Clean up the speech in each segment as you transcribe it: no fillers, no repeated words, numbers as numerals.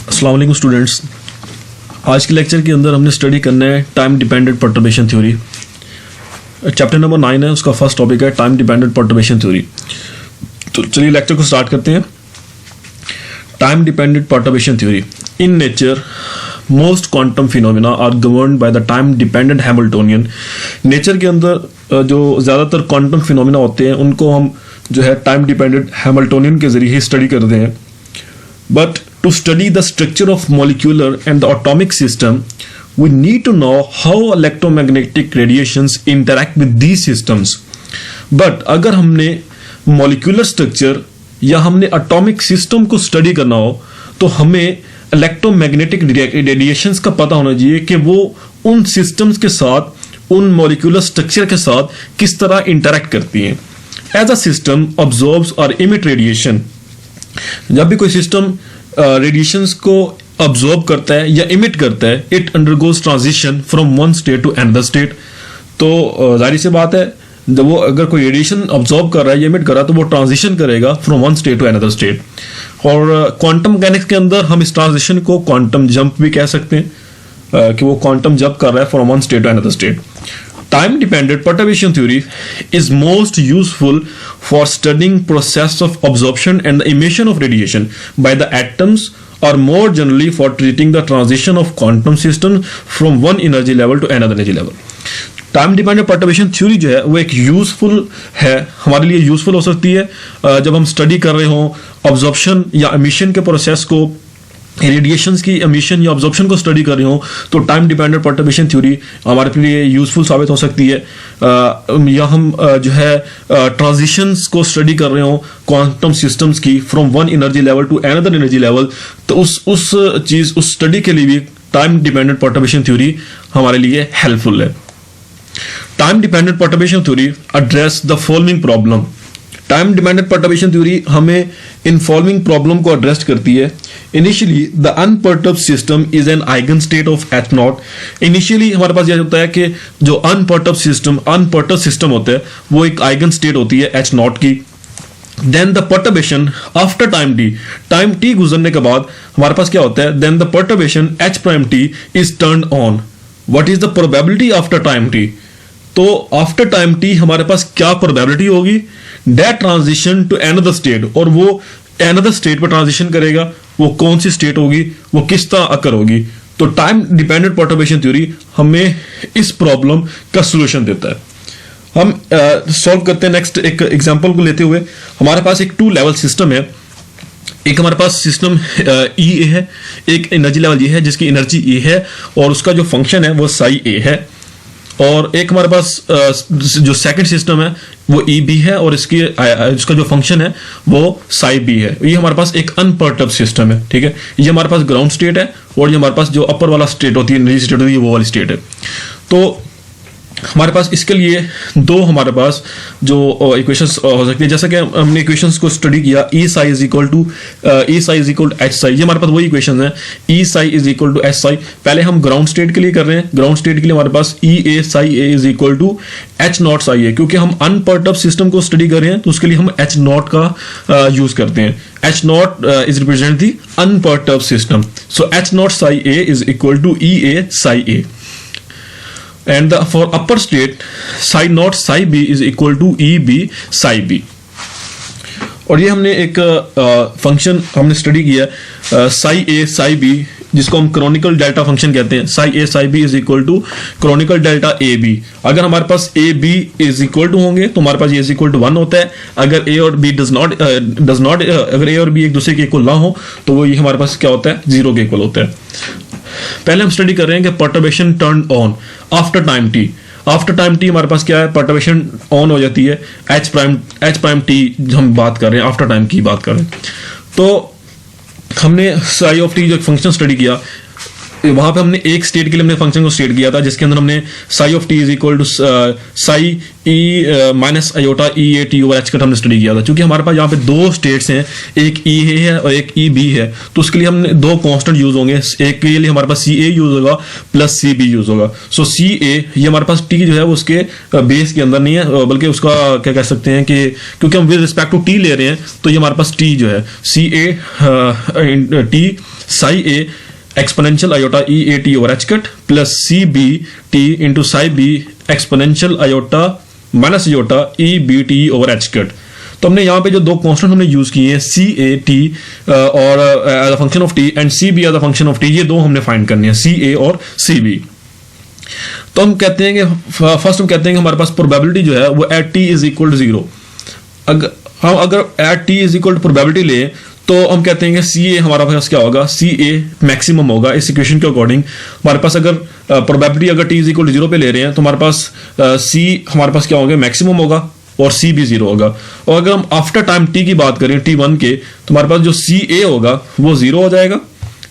अस्सलाम वालेकुम स्टूडेंट्स। आज के लेक्चर के अंदर हमने स्टडी करना है time dependent perturbation theory. Chapter number 9 है, उसका फर्स्ट टॉपिक है टाइम डिपेंडेंट परटर्बेशन थ्योरी। तो चलिए लेक्चर को स्टार्ट करते हैं। Time dependent perturbation theory. In nature most quantum phenomena are governed by the time dependent Hamiltonian. Nature के अंदर जो ज़्यादातर क्वांटम फिनोमेना होते हैं उनको हम जो है टाइम डिपेंडेंट हैमिल्टोनियन के जरिए ही स्टडी करते हैं। But to study the structure of molecular and the atomic system, we need to know how electromagnetic radiations interact with these systems. But अगर हमने molecular structure या हमने atomic system को study करना हो तो हमें electromagnetic radiations का पता होना चाहिए कि वो उन systems के साथ, उन molecular structure के साथ किस तरह interact करती हैं। As a system absorbs or emit radiation, जब भी कोई सिस्टम रेडिएशंस को अब्जॉर्ब करता है या इमिट करता है, it undergoes transition from one state to another state. तो जाहिर सी बात है, जब वो अगर कोई रेडिएशन अब्जॉर्ब कर रहा है या इमिट कर रहा है तो वो ट्रांजिशन करेगा from one state to another state. और क्वांटम मैकेनिक्स के अंदर हम इस ट्रांजिशन को क्वांटम जंप भी कह सकते हैं कि वो क्वांटम जंप कर रहा है from one state to another state. Time dependent perturbation theory is most useful for studying process of absorption and the emission of radiation by the atoms, or more generally for treating the transition of quantum systems from one energy level to another energy level. Time dependent perturbation theory जो है वो एक useful है, हमारे लिए useful हो सकती है जब हम स्टडी कर रहे हों ऑब्जॉर्प्शन या एमिशन के प्रोसेस को, रेडिएशंस की एमिशन या ऑब्जॉर्प्शन को स्टडी कर रहे हो तो टाइम डिपेंडेंट परटर्बेशन थ्योरी हमारे लिए यूजफुल साबित हो सकती है। या हम जो है ट्रांजिशंस को स्टडी कर रहे हो क्वांटम सिस्टम्स की from one energy level to another energy level, तो उस स्टडी के लिए भी टाइम डिपेंडेंट परटर्बेशन थ्योरी हमारे लिए हेल्पफुल है। Time dependent perturbation theory address the following problem. Time dependent perturbation theory हमें इन फॉलोइंग प्रॉब्लम को एड्रेस करती है। Initially the unperturbed system is an eigen state of H not. Initially हमारे पास यह होता है कि जो अनपर्टर्ब्ड सिस्टम होता है वो एक आइगन स्टेट होती है एच नॉट की। Then the perturbation after time T गुजरने के बाद हमारे पास क्या होता है, then the perturbation H prime T is turned on. What is the probability after time T? तो आफ्टर टाइम टी हमारे पास क्या प्रोबेबिलिटी होगी, that transition to another state, और वो अनदर स्टेट पर ट्रांजिशन करेगा। वो कौन सी स्टेट होगी, वो किस तरह अकर होगी। तो टाइम डिपेंडेंट परटर्बेशन थ्योरी हमें इस प्रॉब्लम का सोल्यूशन देता है। हम सॉल्व करते हैं। नेक्स्ट एक एग्जांपल को लेते हुए, हमारे पास एक 2 लेवल सिस्टम है। एक हमारे पास सिस्टम ई ए है, एक एनर्जी लेवल ये है जिसकी एनर्जी ए है और उसका जो फंक्शन है वो साई ए है, और एक हमारे पास जो सेकंड सिस्टम है वो ई बी है और इसका जो फंक्शन है वो साई बी है। ये हमारे पास एक अनपर्टर्ब्ड सिस्टम है, ठीक है। ये हमारे पास ग्राउंड स्टेट है और ये हमारे पास जो अपर वाला स्टेट होती है, एनर्जी स्टेट होती है, वो वाली स्टेट है। तो हमारे पास इसके लिए दो हमारे पास जो इक्वेशंस हो सकती है, जैसा कि हमने इक्वेशंस को स्टडी किया, E psi is equal to H psi. ये हमारे पास वही इक्वेशंस हैं, E psi is equal to H psi. पहले हम ग्राउंड स्टेट के लिए कर रहे हैं। ग्राउंड स्टेट के लिए हमारे पास E A psi A is equal to H not psi A. क्योंकि हम अनपर्टर्ब्ड सिस्टम को स्टडी कर रहे हैं तो उसके लिए हम एच नॉट का यूज करते हैं। H naught is represent the unperturbed system. So H not psi A is equal to E A psi A. And for upper state, psi naught psi b is equal to E b psi b। और ये हमने एक function हमने study किया Sai A psi B, जिसको हम chronicle delta function कहते हैं। Psi A psi B is equal to Kronecker delta A B. अगर हमारे पास A B is equal to होंगे तो हमारे पास ये इज इक्वल टू 1 होता है। अगर ए और बी अगर ए और बी एक दूसरे के इक्वल ना हो तो वो ये हमारे पास क्या होता है, 0 के इक्वल होता है। पहले हम स्टडी कर रहे हैं कि perturbation turn on after time T. After time T हमारे पास क्या है, परटर्बेशन ऑन हो जाती है एच प्राइम टी। हम बात कर रहे हैं आफ्टर टाइम की बात कर रहे हैं। तो हमने साई ऑफ टी जो फंक्शन स्टडी किया, वहां पे हमने एक स्टेट के लिए हमने फंक्शन को स्टेट किया था जिसके अंदर हमने psi of T is equal to psi E minus iota E A T over H cut हमने स्टडी किया था। क्योंकि हमारे पास यहाँ पे दो स्टेट्स हैं, एक ई ए है और एक ई बी है, तो उसके लिए हमने दो कांस्टेंट यूज होंगे। एक के लिए हमारे पास सी ए यूज होगा प्लस सी बी यूज होगा। सो सी ए ये हमारे पास टी जो है वो उसके बेस के अंदर नहीं है, बल्कि उसका क्या कह सकते हैं कि क्योंकि हम विद रिस्पेक्ट टू टी ले रहे हैं तो ये हमारे पास टी जो है C A T psi A exponential iota E A T over H cut plus C B T into psi B exponential iota minus iota E B T over H cut. तो हमने यहाँ पे जो दो constant हमने use किए हैं C A T और as a function of T and C B as a function of T, ये दो हमने फाइंड करने हैं, सी ए और सी बी। तो हम कहते हैं कि फर्स्ट हम कहते हैं कि हमारे पास प्रोबेबिलिटी जो है वो at T is equal to zero. अगर at T is equal to probability ले तो हम कहते हैं कि सी ए हमारा पास क्या होगा, सी ए मैक्सिमम होगा। इस इक्वेशन के अकॉर्डिंग हमारे पास अगर प्रोबेबिलिटी अगर T is equal to zero पे ले रहे हैं तो हमारे पास सी हमारे पास क्या होगा, मैक्सिमम होगा और सी भी जीरो होगा। और अगर हम आफ्टर टाइम टी की बात करें टी वन के तो हमारे पास जो सी ए होगा वो जीरो हो जाएगा।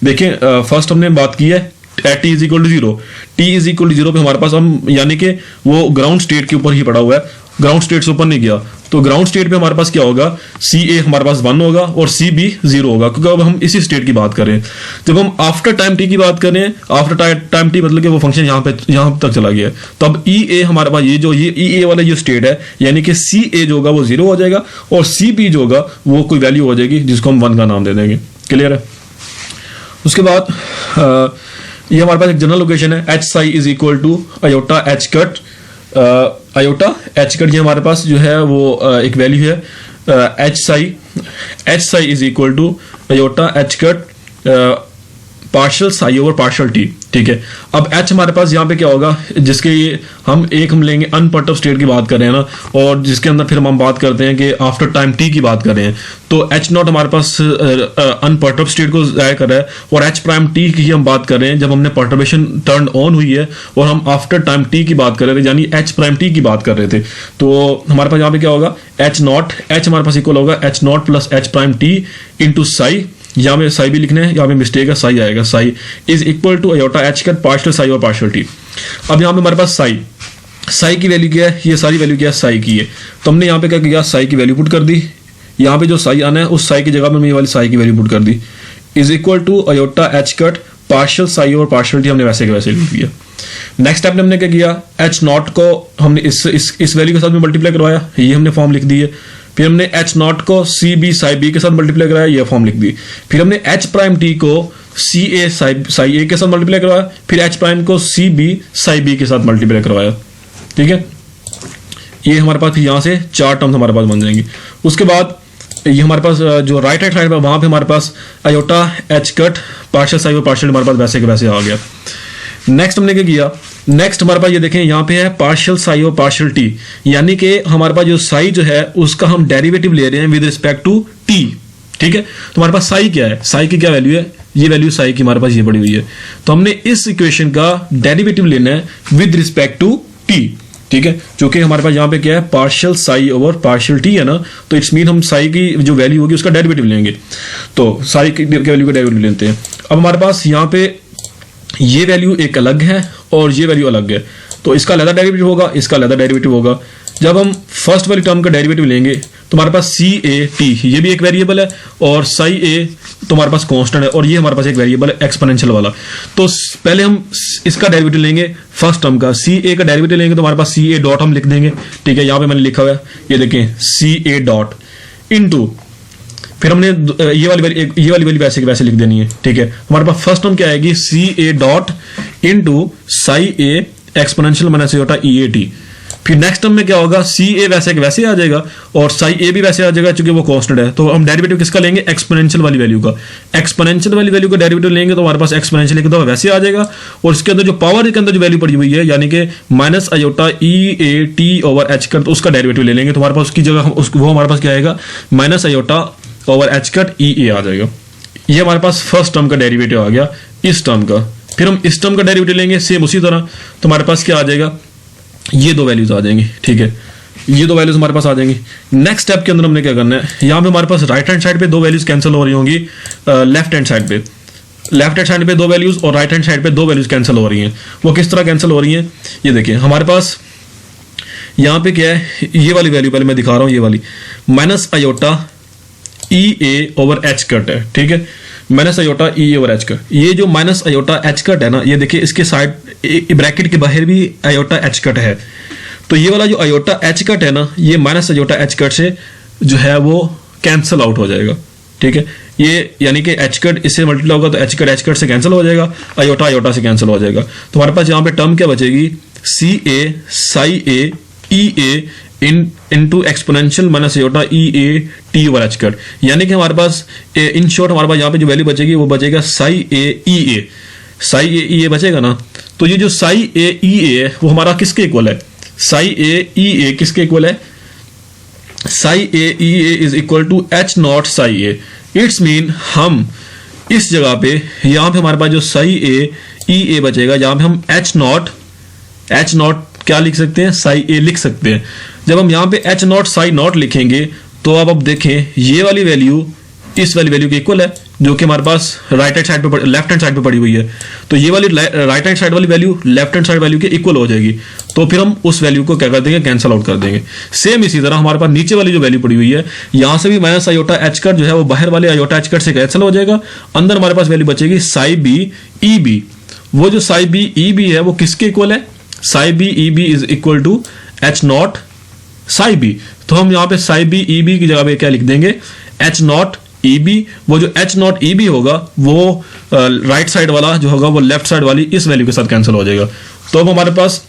देखिए फर्स्ट हमने बात की है at T is equal to zero, T is equal to zero पे हमारे पास हम यानी कि वो ग्राउंड स्टेट के ऊपर ही पड़ा हुआ है, ग्राउंड स्टेट से ऊपर नहीं गया। तो ग्राउंड स्टेट पे हमारे पास क्या होगा, सी ए हमारे पास 1 होगा और सी बी 0 होगा, क्योंकि अब हम इसी स्टेट की बात करें। जब हम आफ्टर टाइम टी की बात करें, आफ्टर टाइम टी मतलब कि वो फंक्शन यहाँ तक चला गया है, तो अब ई ए हमारे पास ये ई ए वाला जो स्टेट है यानी कि सी ए जो होगा वो 0 हो जाएगा और सी बी जो होगा वो कोई वैल्यू हो जाएगी जिसको हम 1 का नाम दे देंगे। क्लियर है। उसके बाद ये हमारे पास एक जनरल लोकेशन है, H psi is equal to iota H cut, iota H cut ये हमारे पास जो है वो एक वैल्यू है H psi is equal to iota H cut partial psi over partial T. ठीक है। अब एच हमारे पास यहाँ पे क्या होगा, जिसके हम लेंगे अनपर्टर्ब स्टेट की बात कर रहे हैं ना, और जिसके अंदर फिर हम बात करते हैं कि आफ्टर टाइम टी की बात कर रहे हैं, तो एच नॉट हमारे पास अनपर्टर्ब स्टेट को जाया कर रहा है और एच प्राइम टी की हम बात कर रहे हैं जब हमने पर्टर्बेशन टर्न ऑन हुई है और हम आफ्टर टाइम टी की बात कर रहे थे यानी एच प्राइम टी की बात कर रहे थे। तो हमारे पास यहाँ पे क्या होगा, एच हमारे पास इक्वल होगा H not plus H prime T into Sai, यहाँ में साई भी लिखना है, यहाँ पे मिस्टेक है, साई आएगा, psi is equal to iota H cut partial psi और पार्शियल टी। अब यहाँ पे हमारे पास साई की वैल्यू क्या है, ये सारी वैल्यू क्या है, साई की है। तो हमने यहाँ पे क्या किया, साई की वैल्यू पुट कर दी, यहाँ पे जो साई आना है उस साई की जगह में ये वाली साई की वैल्यू पुट कर दी, is equal to iota H cut partial psi और पार्शियल टी हमने वैसे के वैसे लिख दिया। नेक्स्ट स्टेप हमने क्या किया, एच नॉट को हमने इस वैल्यू के साथ में मल्टीप्लाई करवाया, ये हमने फॉर्म लिख दी है। फिर हमने एच नॉट को सी बी साई बी के साथ मल्टीप्लाई कराया, ये फॉर्म लिख दी। फिर हमने एच प्राइम टी को सी ए साई ए के साथ मल्टीप्लाई करवाया, फिर एच प्राइम को सी बी साई बी के साथ मल्टीप्लाई करवाया। ठीक है। ये हमारे पास फिर यहाँ से 4 टर्म्स हमारे पास बन जाएंगी। उसके बाद ये हमारे पास जो राइट हैंड साइड पर वहां पे हमारे पास iota H cut partial psi और पार्शियल हमारे पास वैसे के वैसे आ गया। नेक्स्ट हमने क्या किया, नेक्स्ट हमारे पास ये देखें यहाँ पे है पार्शियल साई और पार्शियल टी, यानी कि हमारे पास जो साई जो है उसका हम डेरिवेटिव ले रहे हैं विद रिस्पेक्ट टू टी। ठीक है। तो हमारे पास साई क्या है, साई की क्या वैल्यू है, ये वैल्यू साई की हमारे पास ये पड़ी हुई है, तो हमने इस इक्वेशन का डेरिवेटिव लेना है विद रिस्पेक्ट टू टी। ठीक है। क्योंकि हमारे पास यहाँ पे क्या है, partial psi over partial T है ना, तो इट्स मीन हम साई की जो वैल्यू होगी उसका डेरिवेटिव लेंगे, तो साई की वैल्यू का डेरिवेटिव लेते हैं। अब हमारे पास यहाँ पे ये वैल्यू एक अलग है और ये वैल्यू अलग है, तो इसका अलग डेरिवेटिव होगा, इसका अलग डेरिवेटिव होगा। जब हम फर्स्ट वाली टर्म का डेरिवेटिव लेंगे तो हमारे पास सी ए टी ये भी एक वेरिएबल है और साई ए तो हमारे पास कांस्टेंट है और ये हमारे पास एक वेरिएबल है एक्सपोनेंशियल वाला। तो पहले हम इसका डेरिवेटिव लेंगे, फर्स्ट टर्म का सी ए का डेरिवेटिव लेंगे तो हमारे पास सी ए डॉट हम लिख देंगे। ठीक है। यहाँ पे मैंने लिखा हुआ है, ये देखें सी ए डॉट इनटू, फिर हमने ये वाली वैल्यू वैसे की वैसे लिख देनी है। ठीक है। हमारे पास फर्स्ट टर्म क्या आएगी, C A dot into psi A exponential minus iota E A T. फिर नेक्स्ट टर्म में क्या होगा, सी ए वैसे के वैसे आ जाएगा और साई ए भी वैसे आ जाएगा क्योंकि वो कांस्टेंट है। तो हम डेरिवेटिव किसका लेंगे, एक्सपोनेंशियल वाली वैल्यू का। एक्सपोनेंशियल वाली वैल्यू का डेरिवेटिव लेंगे तो हमारे पास एक्सपोनेंशियल एक दफा वैसे आ जाएगा और इसके अंदर जो पावर के अंदर जो वैल्यू पड़ी हुई है यानी कि minus iota E A T over H cut, तो उसका डेरिवेटिव ले लेंगे तो हमारे पास उसकी जगह वो हमारे पास क्या आएगा, minus iota over H cut E A आ जाएगा। ये हमारे पास फर्स्ट टर्म का डेरिवेटिव आ गया इस टर्म का। फिर हम इस टर्म का डेरिवेटिव लेंगे सेम उसी तरह, तो हमारे पास क्या आ जाएगा, ये दो वैल्यूज आ जाएंगी। ठीक है। ये दो वैल्यूज हमारे पास आ जाएंगी। नेक्स्ट स्टेप के अंदर हमने क्या करना है, यहाँ पे हमारे पास राइट हैंड साइड पे दो वैल्यूज कैंसिल हो रही होंगी लेफ्ट हैंड साइड पे। लेफ्ट हैंड साइड पे 2 वैल्यूज और राइट हैंड साइड पे 2 वैल्यूज कैंसिल हो रही हैं। वो किस तरह कैंसिल हो रही हैं, ये देखिए हमारे पास यहाँ पे क्या है, ये वाली वैल्यू पहले मैं दिखा रहा हूँ, ये वाली minus iota E A over H cut है, ठीक है, minus iota E A over H cut. ये जो माइनस आयोटा एच कट है ना, ये देखिए इसके साइड ब्रैकेट के बाहर भी आयोटा एच कट है, तो ये वाला जो आयोटा एच कट है ना, ये माइनस आयोटा एच कट से जो है वो कैंसिल आउट हो जाएगा, ठीक है। ये यानी कि एच कट इससे मल्टीप्लाई होगा तो एच कट से कैंसिल हो जाएगा, आयोटा आयोटा से कैंसिल हो जाएगा। तो हमारे पास यहाँ पे टर्म क्या बचेगी, C A psi A E A into exponential minus iota E A T over H cut. यानी कि हमारे पास इन शॉर्ट हमारे पास यहाँ पे जो वैल्यू बचेगी वो बचेगा Sai A E A, psi A E ए बचेगा ना। तो ये जो साई ए ई ए वो हमारा किसके इक्वल है, साई ए ई ए किसके इक्वल है, psi A E A is equal to H not psi A. It's mean हम इस जगह पे यहाँ पे हमारे पास जो साई ए ई ए बचेगा, यहाँ पे हम एच नॉट क्या लिख सकते हैं, साई ए लिख सकते हैं। जब हम यहाँ पे एच नॉट साई नॉट लिखेंगे तो अब देखें ये वाली वैल्यू इस वाली वैल्यू के इक्वल है, जो कि हमारे पास राइट हैंड साइड पे लेफ्ट हैंड साइड पे पड़ी हुई है। तो ये वाली राइट हैंड साइड वाली value left hand side value के इक्वल हो जाएगी, तो फिर हम उस वैल्यू को क्या कर देंगे, कैंसिल आउट कर देंगे। सेम इसी तरह हमारे पास नीचे वाली जो वैल्यू पड़ी हुई है, यहाँ से भी माइनस आयोटा एच कट जो है वो बाहर वाले आयोटा एच कट से कैंसिल हो जाएगा, अंदर हमारे पास वैल्यू बचेगी साई बी ई बी। वो जो साई बी ई बी है वो किसके इक्वल है, psi B E B is equal to H not psi B. तो हम यहाँ पे साई बी ई बी की जगह पे क्या लिख देंगे, एच नॉट ई बी। वो जो एच नॉट ई बी होगा वो राइट साइड वाला जो होगा वो लेफ्ट साइड वाली इस वैल्यू के साथ कैंसिल हो जाएगा। तो अब हमारे पास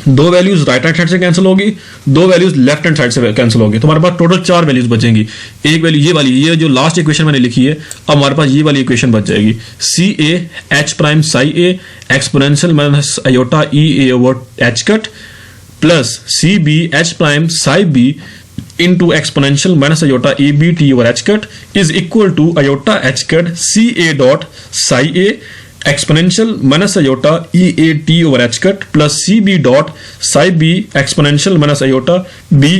2 वैल्यूज राइट हैंड साइड से कैंसिल होगी, 2 वैल्यूज लेफ्ट हैंड साइड से कैंसिल होगी। तो हमारे पास टोटल 4 वैल्यूज बचेंगी। एक वैल्यू ये वाली, ये जो लास्ट इक्वेशन मैंने लिखी है, अब हमारे पास ये वाली इक्वेशन बच जाएगी, C A H prime psi A exponential minus iota E A over H cut plus C B H prime psi B into exponential minus iota e b t over h cut is equal to iota h cut c a dot psi a exponential minus iota e a t over h cut plus c b dot psi b exponential minus iota b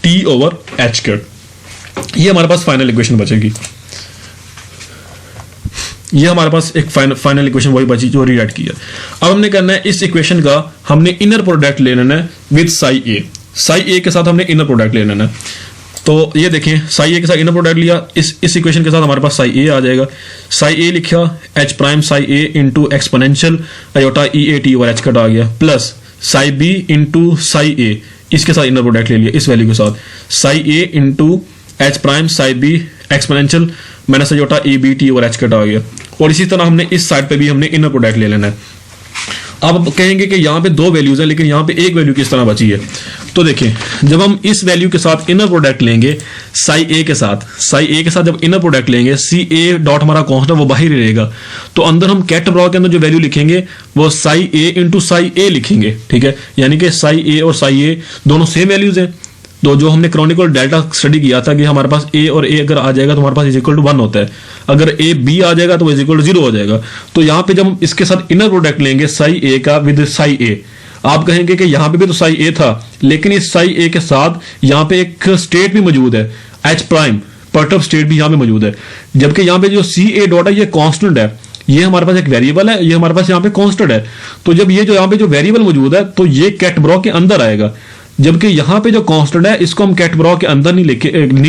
t over h cut। ये हमारे पास final equation बचेगी। ये हमारे पास एक final equation वही बची जो रीराइट की है। अब हमने करना है इस इक्वेशन का हमने इनर प्रोडक्ट ले लेना है विद साई ए। साई ए के साथ हमने इनर प्रोडक्ट ले लेना है। तो ये देखें साई ए के साथ इनर प्रोडक्ट लिया, इस इक्वेशन के साथ हमारे पास साई ए आ जाएगा। साई ए लिखा H prime psi A into exponential iota E A T over H cut आ गया, plus psi B into psi A, इसके साथ इनर प्रोडक्ट ले लिया इस वैल्यू के साथ, psi A into H prime psi B exponential minus iota E B T over H cut आ गया। और इसी तरह हमने इस साइड पे भी हमने इनर प्रोडक्ट ले लेना है। अब कहेंगे कि यहाँ पे 2 वैल्यूज है लेकिन यहाँ पे एक वैल्यू किस तरह बची है। तो देखें जब हम इस वैल्यू के साथ इनर प्रोडक्ट लेंगे साई ए के साथ जब इनर प्रोडक्ट लेंगे, सी ए डॉट हमारा कांस्टेंट वो बाहर ही रहेगा, तो अंदर हम कैट ब्रॉ के अंदर जो वैल्यू लिखेंगे वो साई ए इंटू साई ए लिखेंगे, ठीक है। यानी कि साई ए और साई ए दोनों सेम वैल्यूज हैं। तो जो हमने क्रॉनिकल डेल्टा स्टडी किया था कि हमारे पास ए और ए अगर आ जाएगा तो हमारे पास इज इक्वल टू 1 होता है, अगर ए बी आ जाएगा तो इज इक्वल टू 0 हो जाएगा। तो यहाँ पे जब हम इसके साथ इनर प्रोडक्ट लेंगे साई ए का विद साई ए, आप कहेंगे कि यहाँ पे भी तो साई ए था लेकिन इस साई ए के साथ यहाँ पे एक स्टेट भी मौजूद है, H prime part of state भी यहाँ पे मौजूद है, जबकि यहाँ पे जो सी ए डॉट है ये कॉन्स्टेंट है, ये हमारे पास एक वेरिएबल है, ये हमारे पास यहाँ पे कॉन्स्टेंट है। तो जब ये जो यहाँ पे जो वेरिएबल मौजूद है तो ये कैट ब्रॉ के अंदर आएगा, जबकि यहाँ पे जो कांस्टेंट है इसको हम कैट ब्रॉ के अंदर नहीं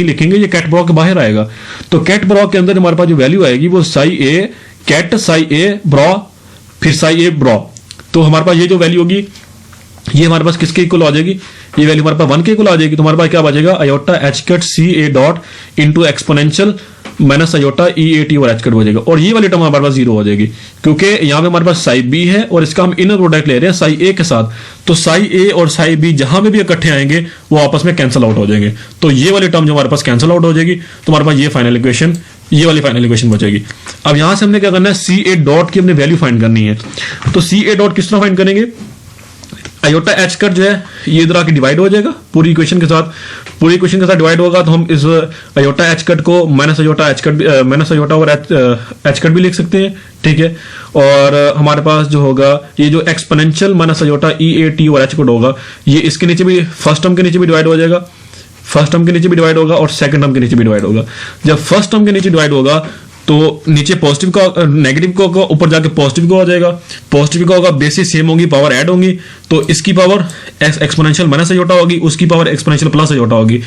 लिखेंगे, ये कैट ब्रॉ के बाहर आएगा। तो कैट ब्रॉ के अंदर हमारे पास जो वैल्यू आएगी वो साई ए कैट साई ए ब्रॉ फिर साई ए ब्रॉ। तो हमारे पास ये जो वैल्यू होगी ये हमारे पास किसके इक्वल आ जाएगी, ये वैल्यू हमारे पास 1 के इक्वल आ जाएगी। तो हमारे पास क्या बचेगा, iota H cut C A dot into exponential minus iota E A T और एच कट हो जाएगा। और ये वाली टर्म हमारे पास 0 हो जाएगी क्योंकि यहाँ पे हमारे पास साई बी है और इसका हम इनर प्रोडक्ट ले रहे हैं साई ए के साथ। तो साई ए और साई बी जहां में भी इकट्ठे आएंगे वो आपस में कैंसिल आउट हो जाएंगे। तो ये वाली टर्म जो हमारे पास कैंसिल आउट हो जाएगी तो हमारे पास ये फाइनल इक्वेशन, ये वाली फाइनल इक्वेशन बचेगी। अब यहां से हमने क्या करना है, सी ए डॉट की हमने वैल्यू फाइंड करनी है। तो सी ए डॉट किस तरह फाइंड करेंगे, आयोटा एच कट जो है ये इधर आके डिवाइड हो जाएगा पूरी इक्वेशन के साथ डिवाइड होगा। तो हम इस आयोटा एच कट को माइनस आयोटा और एच कट भी लिख सकते हैं, ठीक है। और हमारे पास जो होगा ये जो exponential minus iota E A T और एच कट होगा ये इसके नीचे भी फर्स्ट टर्म के नीचे भी डिवाइड हो जाएगा, और सेकंड टर्म के नीचे भी डिवाइड होगा। जब फर्स्ट टर्म के नीचे डिवाइड होगा तो नीचे पॉजिटिव का नेगेटिव का होगा, ऊपर जाके पॉजिटिव का हो जाएगा। पॉजिटिव का होगा, बेसिस सेम होगी, पावर ऐड होंगी, तो इसकी पावर एक्सपोनेंशियल माइनस अजोटा होगी, उसकी पावर एक्सपोनेंशियल प्लस अजोटा होगी।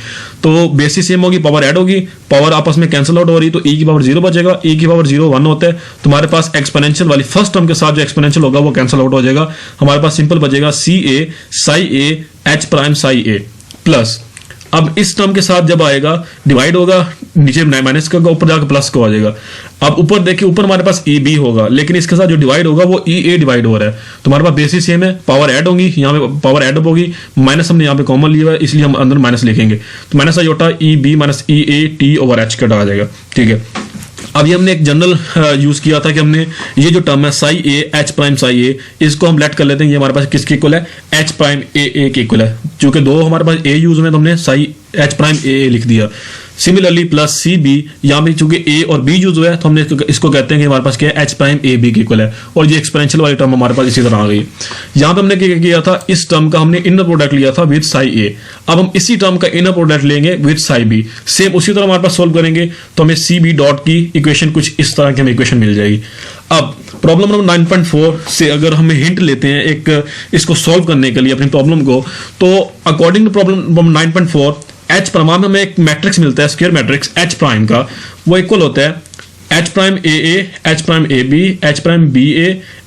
तो बेसिस सेम होगी, पावर ऐड होगी, पावर आपस में कैंसिल आउट हो रही, तो e की पावर 0 बचेगा। e की पावर 0 1 होता है, तुम्हारे पास एक्सपोनेंशियल वाली फर्स्ट टर्म के साथ जो एक्सपोनेंशियल होगा वो कैंसिल आउट हो जाएगा। हमारे पास सिंपल बचेगा C A psi A H prime psi A plus, अब इस टर्म के साथ जब आएगा डिवाइड होगा, नीचे माइनस का ऊपर जाकर प्लस को आ जाएगा। अब ऊपर देखिए, ऊपर हमारे पास ई बी होगा, लेकिन इसके साथ जो डिवाइड होगा वो ई ए डिवाइड हो रहा है। तो हमारे पास बेसिस सेम है, पावर ऐड होगी, यहाँ पे पावर ऐड होगी, माइनस हमने यहाँ पे कॉमन लिया है इसलिए हम अंदर माइनस लिखेंगे। तो minus iota E B minus E A T over H cut आ जाएगा। ठीक है, अब ये हमने एक जनरल यूज किया था कि हमने ये जो टर्म है psi A H prime psi A, इसको हम लेट कर लेते हैं, ये हमारे पास किसके इक्वल है, एच प्राइम ए के इक्वल है। चूंकि दो हमारे पास ए यूज में, तो हमने साई एच प्राइम ए लिख दिया। सिमिलरली प्लस सी बी, यहाँ पे चूंकि ए और बी यूज हुआ है तो हमने इसको कहते हैं कि हमारे पास क्या है, एच प्राइम ए बी के इक्वल है। और ये एक्सपोनेंशियल वाली टर्म हमारे पास इसी तरह आ गई। यहाँ पे हमने क्या किया था, इस टर्म का हमने इनर प्रोडक्ट लिया था विद साई ए। अब हम इसी टर्म का इनर प्रोडक्ट लेंगे विद साई बी, सेम उसी तरह हमारे पास सोल्व करेंगे तो हमें सी बी डॉट की इक्वेशन कुछ इस तरह की हमें इक्वेशन मिल जाएगी। अब प्रॉब्लम नंबर 9.4 से अगर हमें हिंट लेते हैं एक इसको सॉल्व करने के लिए अपनी प्रॉब्लम को, तो according to problem number 9.4 H prime में हमें एक मैट्रिक्स मिलता है, स्क्वायर मैट्रिक्स एच प्राइम का, वो इक्वल होता है H prime A H prime A B H prime B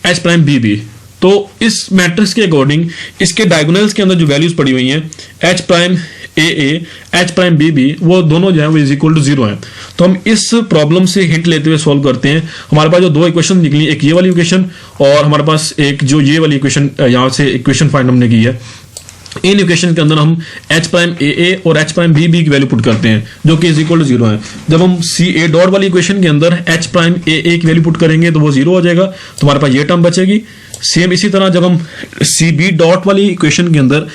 H prime B B. तो इस मैट्रिक्स के अकॉर्डिंग इसके डायगोनल्स के अंदर जो वैल्यूज पड़ी हुई हैं, H prime A H prime B B, वो दोनों जो है वो इज इक्वल टू 0 है। तो हम इस प्रॉब्लम से हिंट लेते हुए सॉल्व करते हैं। हमारे पास जो दो इक्वेशन निकली, एक ये वाली इक्वेशन और हमारे पास एक जो ये वाली इक्वेशन, यहाँ से इक्वेशन फाइंड हमने की है। इन इक्वेशन के अंदर हम एच प्राइम ए और एच प्राइम बी की वैल्यू पुट करते हैं जो कि इज इक्वल टू 0 है। जब हम सी ए डॉट वाली इक्वेशन के अंदर एच प्राइम ए की वैल्यू पुट करेंगे तो वो 0 हो जाएगा, तो हमारे पास ये टर्म बचेगी। सेम इसी तरह जब हम सी बी डॉट वाली इक्वेशन के अंदर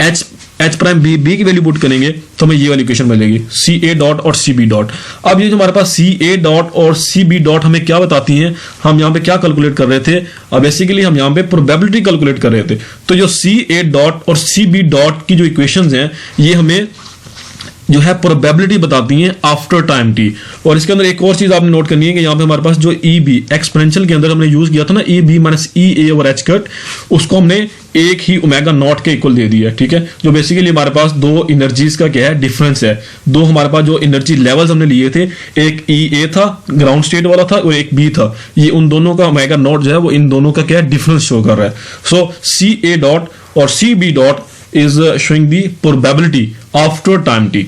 एच प्राइम बी की वैल्यू पुट करेंगे तो हमें ये वाली इक्वेशन मिलेगी, सी ए डॉट और सी बी डॉट। अब ये जो हमारे पास सी ए डॉट और सी बी डॉट हमें क्या बताती हैं, हम यहाँ पे क्या कैलकुलेट कर रहे थे, अब बेसिकली हम यहाँ पे प्रोबेबिलिटी कैलकुलेट कर रहे थे। तो जो सी ए डॉट और सी बी डॉट की जो इक्वेशंस हैं, ये हमें जो है प्रोबेबिलिटी बताती हैं आफ्टर टाइम टी। और इसके अंदर एक और चीज आपने नोट करनी है कि यहाँ पे हमारे पास जो ई बी एक्सपोनेंशियल के अंदर हमने यूज किया था ना, ई बी माइनस ई ए और एच कट, उसको हमने एक ही ओमेगा नॉट के इक्वल दे दिया है। ठीक है, जो बेसिकली हमारे पास दो एनर्जीज का क्या है, डिफरेंस है। दो हमारे पास जो एनर्जी लेवल्स हमने लिए थे, एक ई ए था ग्राउंड स्टेट वाला था और एक बी था, ये उन दोनों का ओमेगा नॉट जो है वो इन दोनों का क्या है, डिफरेंस शो कर रहा है। सो सी ए डॉट और C B dot is showing the probability after time t.